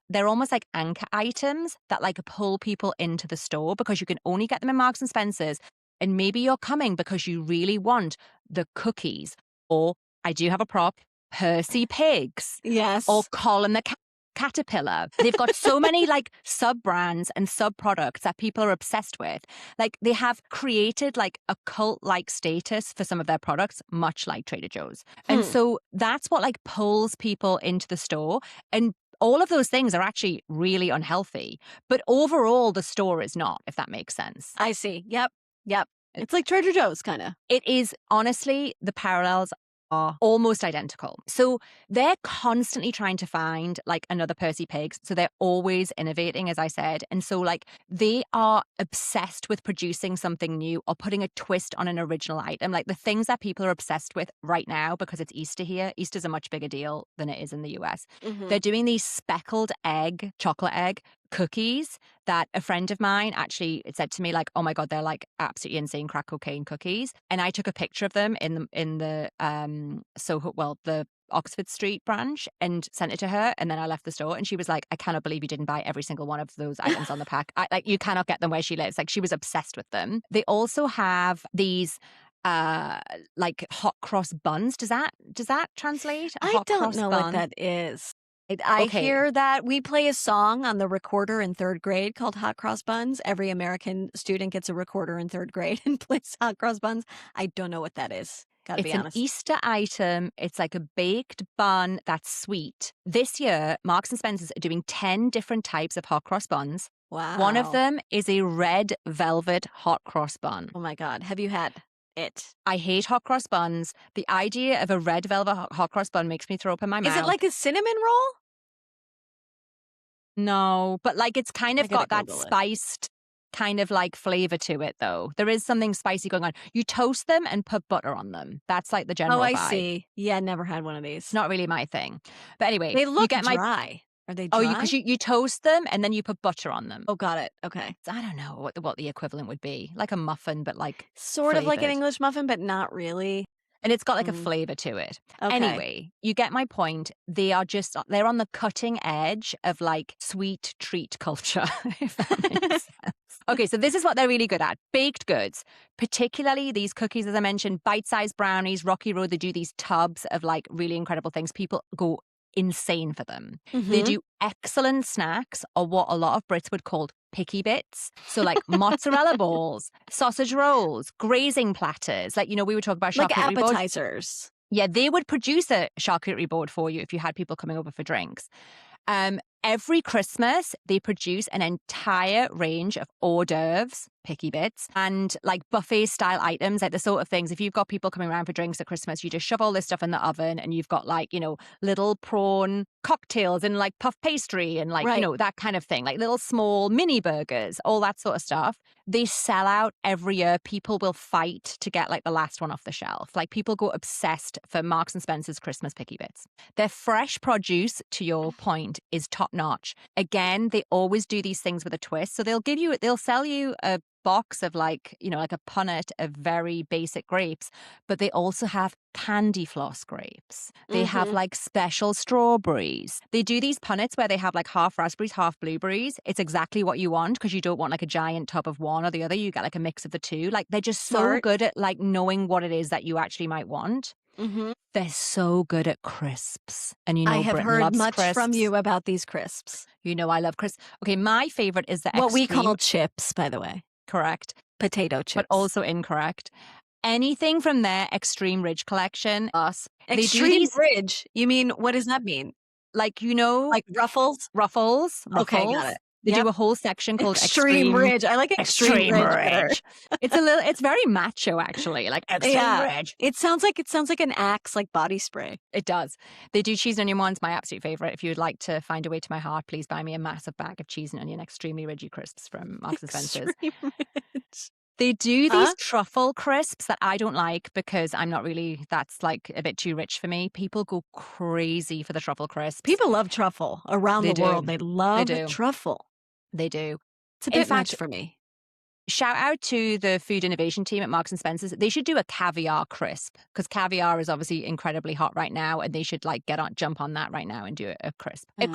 they're almost like anchor items that like pull people into the store because you can only get them in Marks and Spencer's. And maybe you're coming because you really want the cookies, or I do have a prop, Percy Pigs, or yes. Colin the Caterpillar. They've got so many like sub brands and sub products that people are obsessed with. Like they have created like a cult like status for some of their products, much like Trader Joe's. And Hmm. so that's what like pulls people into the store. And all of those things are actually really unhealthy. But overall, the store is not, if that makes sense. I see. Yep. Yep. It's like Trader Joe's kind of. It is honestly, the parallels are almost identical. So they're constantly trying to find like another Percy Pigs. So they're always innovating, as I said. And so like they are obsessed with producing something new or putting a twist on an original item. Like the things that people are obsessed with right now, because it's Easter here. Easter's a much bigger deal than it is in the US. Hmm. They're doing these speckled egg, chocolate egg cookies that a friend of mine actually said to me, like, oh my God, they're like absolutely insane crack cocaine cookies. And I took a picture of them in the Soho, well, the Oxford Street branch, and sent it to her. And then I left the store and she was like, I cannot believe you didn't buy every single one of those items on the pack. Like you cannot get them where she lives. Like she was obsessed with them. They also have these like hot cross buns. Does that translate? A I hot don't cross know what bun? that is. I Okay, hear that we play a song on the recorder in 3rd grade called Hot Cross Buns. Every American student gets a recorder in 3rd grade and plays Hot Cross Buns. I don't know what that is. Gotta be it's an honest. Easter item. It's like a baked bun that's sweet. This year, Marks and Spencer's are doing 10 different types of hot cross buns. One of Wow. them is a red velvet hot cross bun. Oh my god. Have you had it? I hate hot cross buns. The idea of a red velvet hot cross bun makes me throw up in my Is it mouth. like a cinnamon roll? No, but like it's kind I of gotta got that Google it. spiced kind of like flavor to it though. There is something spicy going on. You toast them and put butter on them. That's like the Oh, general I vibe. see. Yeah, never had one of It's these. not really my thing. But anyway, They you look get my dry. Are they oh, you because dry? you toast them and then you put butter on them. Oh, got it. Okay. So I don't know what the equivalent would be. Like a muffin, but like Sort of like an flavored. English muffin, but not really. And it's got like a Mm, flavor to it. okay. Anyway, you get my point. They're on the cutting edge of like sweet treat culture, if that makes sense. Okay, so this is what they're really good at. Baked goods, particularly these cookies, as I mentioned, bite-sized brownies, Rocky Road, they do these tubs of like really incredible things. People go insane for them. They Mhm. do excellent snacks or what a lot of Brits would call picky bits. So like mozzarella balls, sausage rolls, grazing platters. Like, we were talking about Like charcuterie boards. appetizers. Yeah, they would produce a charcuterie board for you if you had people coming over for drinks. Every Christmas, they produce an entire range of hors d'oeuvres, picky bits, and like buffet style items, like the sort of things. If you've got people coming around for drinks at Christmas, you just shove all this stuff in the oven and you've got like, little prawn cocktails and like puff pastry and like, Right. that kind of thing, like little small mini burgers, all that sort of stuff. They sell out every year. People will fight to get like the last one off the shelf. Like people go obsessed for Marks and Spencer's Christmas picky bits. Their fresh produce, to your point, is top notch. Again, they always do these things with a twist. So they'll sell you a box of like, like a punnet of very basic grapes, but they also have candy floss grapes. They have Mhm. like special strawberries. They do these punnets where they have like half raspberries, half blueberries. It's exactly what you want because you don't want like a giant tub of one or the other. You get like a mix of the two. Like they're just so Smart. good at like knowing what it is that you actually might want. Mhm. They're so good at crisps. And I have Britain heard loves much from crisps. you about these crisps. I love crisps. Okay, my favorite is the What we call extreme, chips, by the way. correct, Potato but chips. also incorrect. Anything from their Extreme Ridge collection, they do Extreme these Ridge? You mean what does that mean? like, Like Ruffles? Ruffles, Okay, got Ruffles. it. They do Yep. a whole section called Extreme Ridge. I like Extreme Extreme Ridge better. Ridge. It's very macho actually, like Extreme Yeah. Ridge. It sounds like an Axe, like, body spray. It does. They do cheese and onion ones, my absolute favorite. If you would like to find a way to my heart, please buy me a massive bag of cheese and onion, extremely ridgy crisps from Marks and Spencer's. Extreme Ridge. They do Huh? these truffle crisps that I don't like because that's like a bit too rich for me. People go crazy for the truffle crisps. People love truffle around They the world. do. They They love do. truffle. They do. It's a In bit much fact, for me. shout out to the food innovation team at Marks and Spencer's. They should do a caviar crisp because caviar is obviously incredibly hot right now, and they should like jump on that right now and do a crisp. At Mm.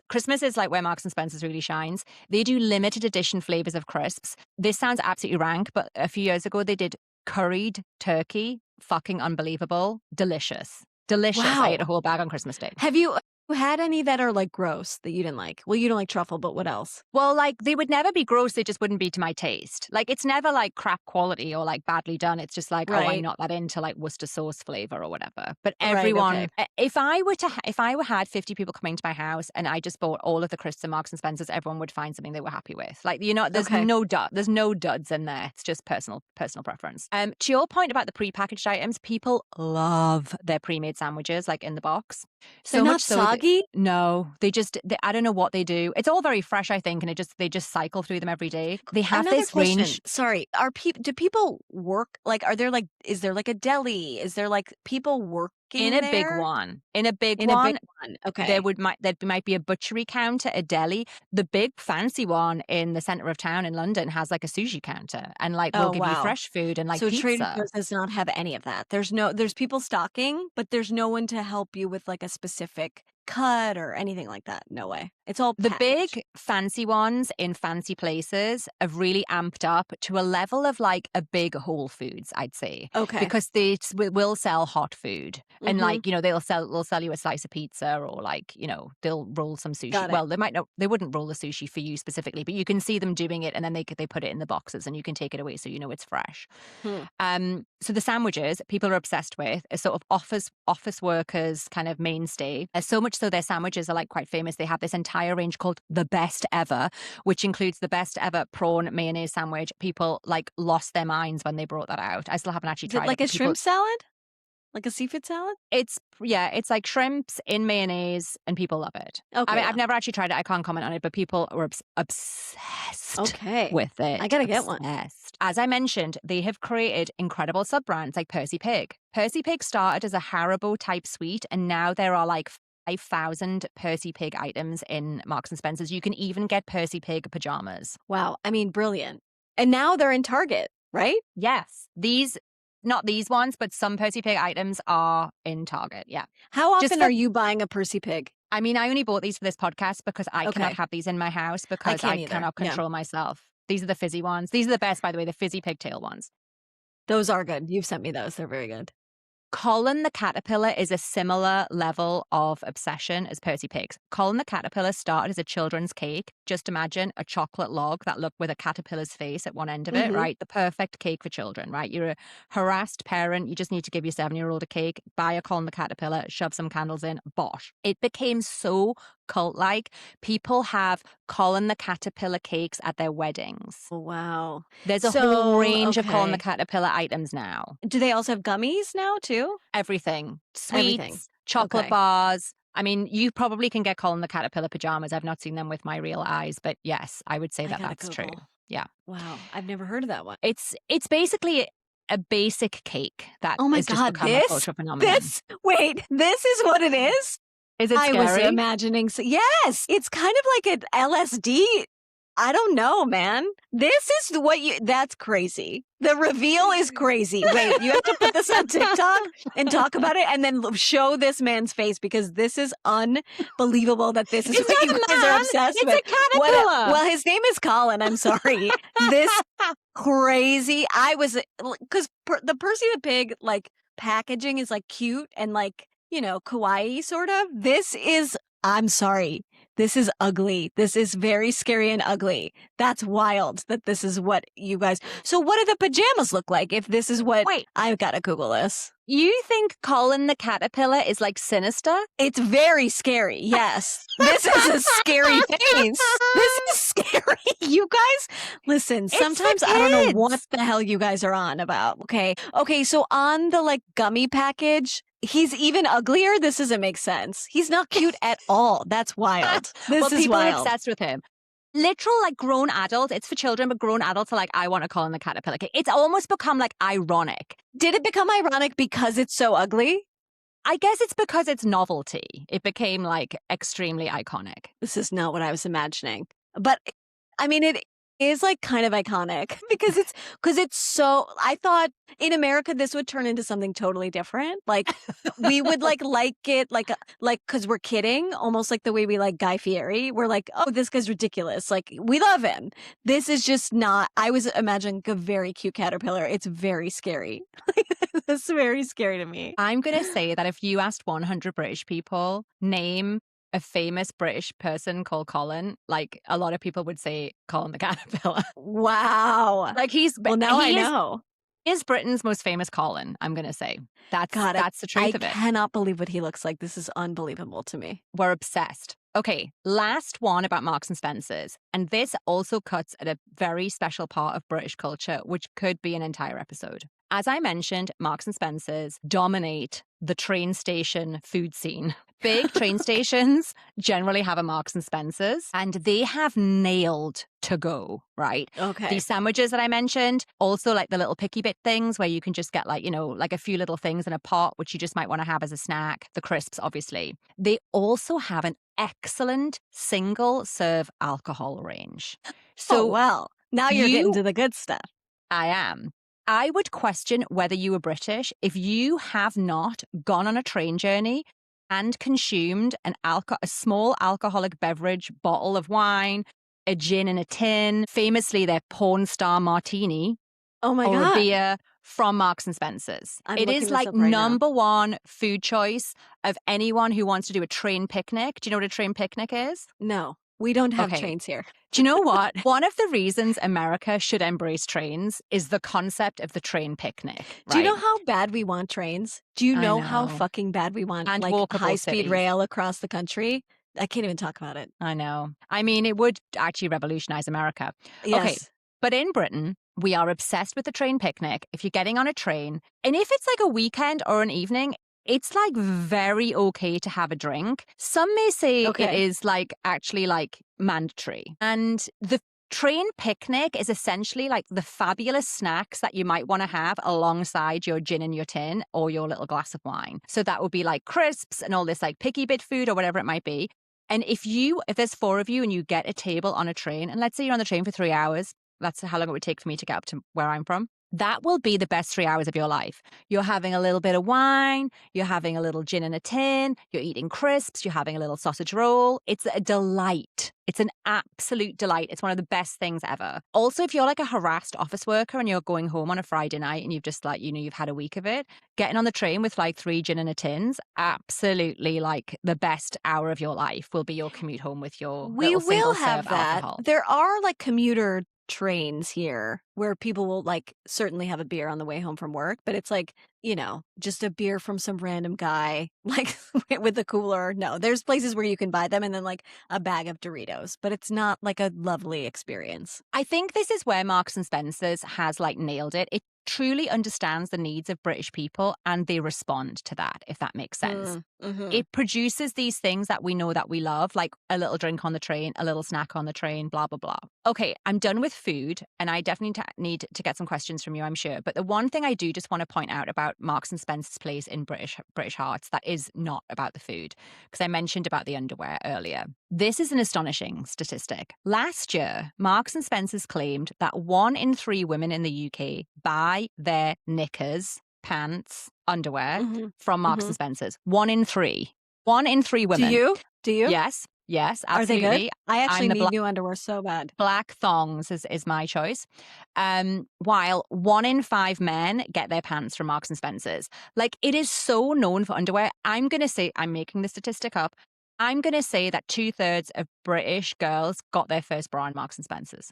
Christmas is like where Marks and Spencer's really shines. They do limited edition flavors of crisps. This sounds absolutely rank, but a few years ago they did curried turkey. Fucking unbelievable. Delicious. Delicious. I ate a Wow. whole bag on Christmas Day. Have you had any that are, like, gross that you didn't like? Well, you don't like truffle, but what else? Well, like, they would never be gross, they just wouldn't be to my taste. Like, it's never, like, crap quality or, like, badly done. It's just like, oh, I'm Right. not that into, like, Worcester sauce flavor or whatever. But Right, everyone okay. if I had 50 people coming to my house and I just bought all of the crisps and Marks and Spencers, everyone would find something they were happy with. Like, there's Okay. there's no duds in there. It's just personal preference. To your point about the prepackaged items, people love their pre-made sandwiches, like, in the box. They're So not much so that soggy? no, I don't know what they do. It's all very fresh, I think, and they just cycle through them every day. They have Another this question. range Sorry. Do people work are there, like is there, like, a deli? Is there, like, people working in a big there? one. In a big In a big one, one, okay. there might be a butchery counter, a deli. The big fancy one in the center of town in London has like a sushi counter and like will Oh, give you wow. fresh food and like So Trader pizza. Joe's does not have any of that. There's people stocking, but there's no one to help you with, like, a specific cut or anything like that. No way. It's all The packaged. big fancy ones in fancy places have really amped up to a level of like a big Whole Foods, I'd say, Okay. because they will sell hot food and Mhm. like, they'll sell you a slice of pizza or like, they'll roll some sushi. Got it. Well, they wouldn't roll the sushi for you specifically, but you can see them doing it and then they put it in the boxes and you can take it away so you know it's fresh. Hmm. So the sandwiches people are obsessed with are sort of office workers kind of mainstay. So much so their sandwiches are like quite famous. They have this entire range called the best ever, which includes the best ever prawn mayonnaise sandwich. People like lost their minds when they brought that out. I still haven't actually Is it tried it, like a but people shrimp salad? Like a seafood salad? it's like shrimps in mayonnaise and people love it. I Okay, mean, yeah. I've never actually tried it. I can't comment on it, but people are obsessed Okay. with I it. gotta get one. Obsessed. As I mentioned, they have created incredible sub brands like Percy Pig. Percy Pig started as a Haribo type sweet, and now there are like 5,000 Percy Pig items in Marks and Spencer's. You can even get Percy Pig pajamas. Wow. I mean, brilliant. And now they're in Target, right? Yes, not these ones, but some Percy Pig items are in Target. Yeah. How Just often for are you buying a Percy Pig? I mean, I only bought these for this podcast because I cannot Okay. have these in my house I because can't I either. cannot Yeah. control myself. These are the fizzy ones. These are the best, by the way, the fizzy pigtail ones. Those are good. You've sent me those. They're very good. Colin the Caterpillar is a similar level of obsession as Percy Pigs. Colin the Caterpillar started as a children's cake. Just imagine a chocolate log that looked with a caterpillar's face at one end of it, Mhm. right? The perfect cake for children, right? You're a harassed parent. You just need to give your 7-year-old a cake, buy a Colin the Caterpillar, shove some candles in, bosh. It became so cult-like. People have Colin the Caterpillar cakes at their weddings. Oh, wow. There's a whole So, range of Colin the okay. Caterpillar items now. Do they also have gummies now too? Everything. Everything. Sweets, chocolate Okay. bars. I mean, you probably can get Colin the Caterpillar pajamas. I've not seen them with my real eyes, but yes, I would say I that gotta that's true. Google. Yeah. Wow. I've never heard of that one. It's basically a basic cake that Oh my has just God. become a cultural phenomenon. Wait, this is what it is? Is it I was scary? imagining. Yes. It's kind of like an LSD. I don't know, man. This is that's crazy. The reveal is crazy. Wait, you have to put this on TikTok and talk about it and then show this man's face because this is unbelievable that this is It's what you not a guys are man. obsessed It's with. a caterpillar. Well, his name is Colin. I'm sorry. This crazy. I was, because the Percy the Pig, like, packaging is like cute and like, kawaii sort of. I'm sorry. This is ugly. This is very scary and ugly. That's wild that this is what you guys. So, what do the pajamas look like if this is what. Wait, I've got to Google this. you think Colin the Caterpillar is like sinister? It's very scary. Yes. This is a scary face. This is scary. You guys, listen, It's for sometimes I don't know what kids. the hell you guys are on about. Okay. Okay. So on the like gummy package, he's even uglier. This doesn't make sense. He's not cute at all. That's wild. This Well, is people are wild. obsessed with him. Literal, like grown adults, it's for children, but grown adults are like, I want to Colin the Caterpillar cake. It's almost become like ironic. Did it become ironic because it's so ugly? I guess it's because it's novelty. It became like extremely iconic. This is not what I was imagining. But I mean, it is like kind of iconic because it's so. I thought in America this would turn into something totally different. Like we would like it like because we're kidding, almost like the way we like Guy Fieri. We're like, oh, this guy's ridiculous. Like we love him. This is just not. I was imagining a very cute caterpillar. It's very scary. It's very scary to me. I'm going to say that if you asked 100 British people, name a famous British person called Colin, like a lot of people would say Colin the Caterpillar. Wow. Like Well, now I he know. is Britain's most famous Colin, I'm going to say. God, That's the truth I of it. cannot believe what he looks like. This is unbelievable to me. We're obsessed. Okay, last one about Marks and Spencer's. And this also cuts at a very special part of British culture, which could be an entire episode. As I mentioned, Marks and Spencer's dominate the train station food scene. Big train stations generally have a Marks and Spencer's, and they have nailed to go, right? Okay. These sandwiches that I mentioned, also like the little picky bit things where you can just get like, like a few little things in a pot, which you just might want to have as a snack. The crisps, obviously. They also have an excellent single serve alcohol range. So, well, now you're getting to the good stuff. I am. I would question whether you were British if you have not gone on a train journey and consumed a small alcoholic beverage, bottle of wine, a gin in a tin, famously their porn star martini, Oh my or a God. beer from Marks and Spencer's. I'm It looking is this like up right now. number one food choice of anyone who wants to do a train picnic. Do you know what a train picnic is? No, we don't have Okay. trains here. Do you know what? One of the reasons America should embrace trains is the concept of the train picnic, Do you right? know how bad we want trains? Do you I know how know. fucking bad we want, And like, walkable high-speed cities. rail across the country? I can't even talk about it. I know. I mean, it would actually revolutionize America. Okay. Yes. But in Britain, we are obsessed with the train picnic. If you're getting on a train, and if it's like a weekend or an evening, it's like very okay to have a drink. Some may say it Okay. is like actually like mandatory. And the train picnic is essentially like the fabulous snacks that you might want to have alongside your gin in your tin or your little glass of wine. So that would be like crisps and all this like picky bit food or whatever it might be. And if there's four of you and you get a table on a train, and let's say you're on the train for 3 hours, that's how long it would take for me to get up to where I'm from. That will be the best 3 hours of your life. You're having a little bit of wine, you're having a little gin in a tin, you're eating crisps, you're having a little sausage roll. It's a delight. It's an absolute delight. It's one of the best things ever. Also, if you're like a harassed office worker and you're going home on a Friday night and you've just like, you've had a week of it, getting on the train with like 3 gin in a tins, absolutely like the best hour of your life will be your commute home with your We little will single serve have that. alcohol. There are, like, commuter trains here where people will, like, certainly have a beer on the way home from work, but it's like, just a beer from some random guy, like, with a cooler. No, there's places where you can buy them and then, like, a bag of Doritos, but it's not, like, a lovely experience. I think this is where Marks and Spencer's has like nailed it. It truly understands the needs of British people and they respond to that, if that makes sense. Mhm. It produces these things that we know that we love, like a little drink on the train, a little snack on the train, blah, blah, blah. Okay, I'm done with food, and I definitely need to get some questions from you, I'm sure. But the one thing I do just want to point out about Marks and Spencer's place in British hearts that is not about the food, because I mentioned about the underwear earlier. This is an astonishing statistic. Last year, Marks and Spencer's claimed that 1 in 3 women in the UK buy their knickers, pants, underwear Mhm. from Marks and Mhm. Spencer's. 1 in 3. 1 in 3 Do women. you? Do you? Yes, yes, Are they good? absolutely. I actually I'm the need new underwear so bad. black thongs is my choice. While 1 in 5 men get their pants from Marks and Spencer's. Like, it is so known for underwear. I'm going to say, I'm making the statistic up. I'm going to say that 2/3 of British girls got their first bra in Marks and Spencer's.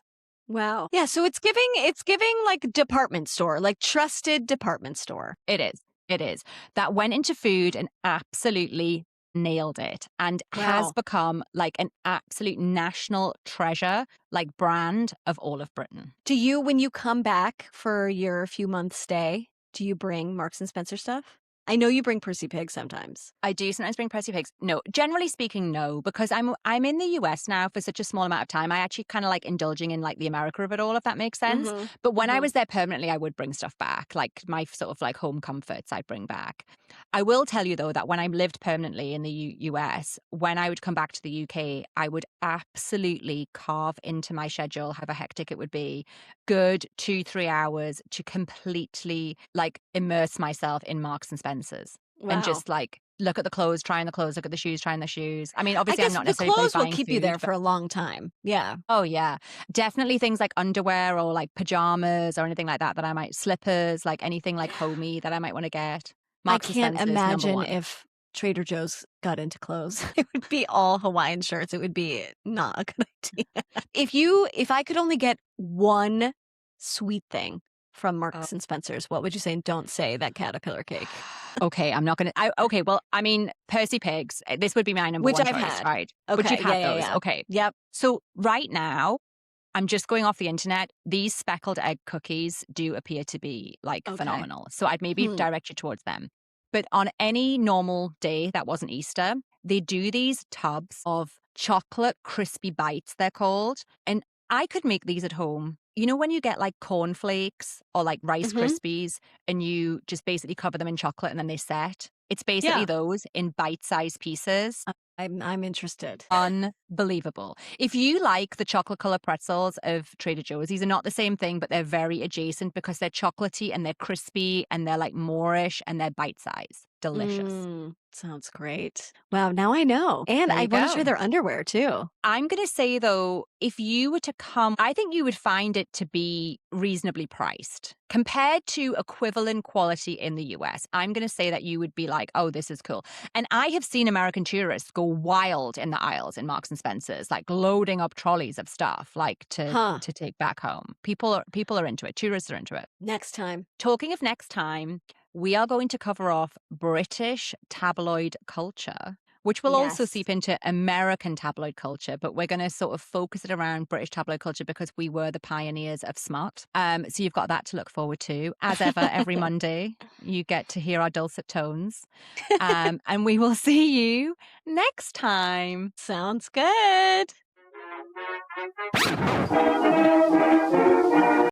Wow. Yeah, so it's giving, like, department store, like, trusted department store. It is. It is. That went into food and absolutely nailed it and has Wow. become like an absolute national treasure, like brand of all of Britain. Do you, when you come back for your few month stay, do you bring Marks and Spencer stuff? I know you bring Percy Pig sometimes. I do sometimes bring Percy Pigs. No, generally speaking, no, because I'm in the US now for such a small amount of time. I actually kind of like indulging in like the America of it all, if that makes sense. Mhm. But when I Mhm. was there permanently, I would bring stuff back, like my sort of like home comforts I'd bring back. I will tell you though that when I lived permanently in the US, when I would come back to the UK, I would absolutely carve into my schedule however hectic it would be, good 2-3 hours to completely like immerse myself in Marks and Spencer's and Wow. just like look at the clothes, trying the clothes, look at the shoes, trying the shoes. I mean, I obviously, I'm guess not the necessarily clothes will buying keep you food, there but for a long time. Yeah. oh yeah, definitely things like underwear or like pajamas or anything like that that I might slippers, like anything like homey that I might want to get. I Marks and can't Spencer's number imagine one. if Trader Joe's got into clothes. It would be all Hawaiian shirts. It would be not a good idea. If I could only get one sweet thing from Oh. Marks and Spencer's, what would you say? And don't say that caterpillar cake, Okay, I'm not gonna. Okay, well, I mean, Percy Pigs. This would be my number which one I've choice, had. right? But Okay. you've Yeah. had Yeah. those, Yeah. okay? Yep. So right now, I'm just going off the internet. These speckled egg cookies do appear to be like Okay. phenomenal. So I'd maybe Hmm. direct you towards them. But on any normal day that wasn't Easter, they do these tubs of chocolate crispy bites, they're called. And I could make these at home. You know, when you get like cornflakes or like Rice Hmm. Krispies and you just basically cover them in chocolate and then they set? It's basically Yeah. those in bite sized pieces. I'm interested. Unbelievable. If you like the chocolate color pretzels of Trader Joe's, these are not the same thing, but they're very adjacent because they're chocolatey and they're crispy and they're like Moorish and they're bite size. Delicious. Sounds great. Wow, now I know. And There I you wanna try go. their underwear too. I'm going to say though, if you were to come, I think you would find it to be reasonably priced compared to equivalent quality in the US. I'm going to say that you would be like, oh, this is cool. And I have seen American tourists go wild in the aisles in Marks and Spencer's, like loading up trolleys of stuff, like Huh. to take back home. People are into it. Tourists are into it. Next time. Talking of next time, we are going to cover off British tabloid culture, which will also Yes. seep into American tabloid culture, but we're going to sort of focus it around British tabloid culture because we were the pioneers of smart. So you've got that to look forward to. As ever, every Monday, you get to hear our dulcet tones. And we will see you next time. Sounds good.